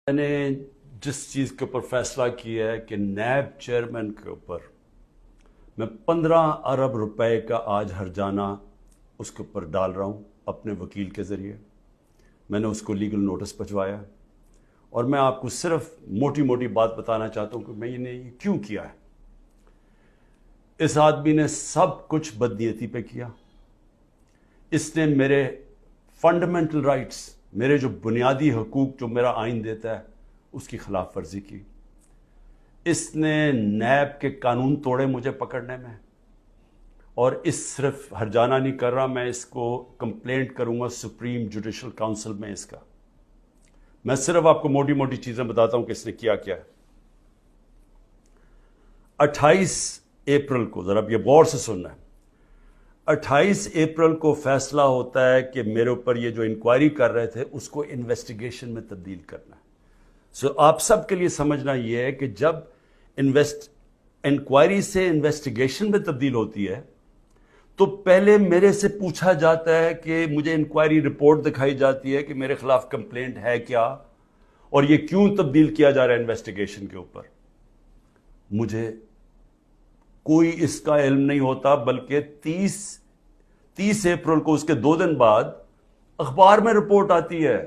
میں نے جس چیز کے اوپر فیصلہ کیا ہے کہ نیب چیئرمین کے اوپر میں 15 ارب روپے کا آج ہرجانہ اس کے اوپر ڈال رہا ہوں اپنے وکیل کے ذریعے. میں نے اس کو لیگل نوٹس پہنچوایا اور میں آپ کو صرف موٹی موٹی بات بتانا چاہتا ہوں کہ میں نے یہ کیوں کیا ہے. اس آدمی نے سب کچھ بدنیتی پہ کیا. اس نے میرے فنڈامنٹل رائٹس، میرے جو بنیادی حقوق جو میرا آئین دیتا ہے، اس کی خلاف ورزی کی. اس نے نیب کے قانون توڑے مجھے پکڑنے میں، اور اس صرف ہرجانہ نہیں کر رہا، میں اس کو کمپلینٹ کروں گا سپریم جوڈیشل کاؤنسل میں اس کا. میں صرف آپ کو موٹی موٹی چیزیں بتاتا ہوں کہ اس نے کیا کیا ہے. 28 اپریل کو، ذرا یہ غور سے سننا ہے، 28 اپریل کو فیصلہ ہوتا ہے کہ میرے اوپر یہ جو انکوائری کر رہے تھے اس کو انویسٹیگیشن میں تبدیل کرنا ہے. آپ سب کے لیے سمجھنا یہ ہے کہ جب انکوائری سے انویسٹیگیشن میں تبدیل ہوتی ہے تو پہلے میرے سے پوچھا جاتا ہے کہ مجھے انکوائری رپورٹ دکھائی جاتی ہے کہ میرے خلاف کمپلینٹ ہے کیا اور یہ کیوں تبدیل کیا جا رہا ہے انویسٹیگیشن کے اوپر. مجھے کوئی اس کا علم نہیں ہوتا، بلکہ 30 اپریل کو، اس کے 2 دن بعد اخبار میں رپورٹ آتی ہے.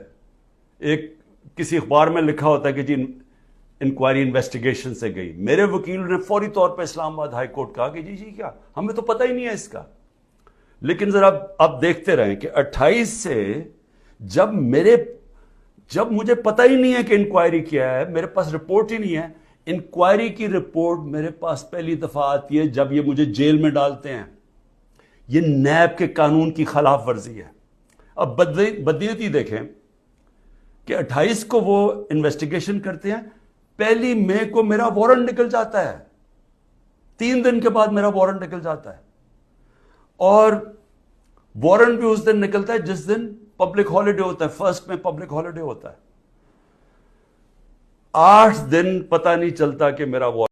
کسی اخبار میں لکھا ہوتا ہے کہ جی انکوائری انویسٹیگیشن سے گئی. میرے وکیل نے فوری طور پہ اسلام آباد ہائی کورٹ کہا کہ جی کیا، ہمیں تو پتہ ہی نہیں ہے اس کا. لیکن ذرا آپ دیکھتے رہیں کہ 28 سے جب مجھے پتہ ہی نہیں ہے کہ انکوائری کیا ہے، میرے پاس رپورٹ ہی نہیں ہے. انکوائری کی رپورٹ میرے پاس پہلی دفعہ آتی ہے جب یہ مجھے جیل میں ڈالتے ہیں. یہ نیب کے قانون کی خلاف ورزی ہے. اب بدنیتی دیکھیں کہ 28 کو وہ انویسٹیگیشن کرتے ہیں، 1 مئی کو میرا وارنٹ نکل جاتا ہے. 3 دن کے بعد میرا وارنٹ نکل جاتا ہے، اور وارنٹ بھی اس دن نکلتا ہے جس دن پبلک ہالیڈے ہوتا ہے. 1 میں پبلک ہالیڈے ہوتا ہے. 8 دن پتہ نہیں چلتا کہ میرا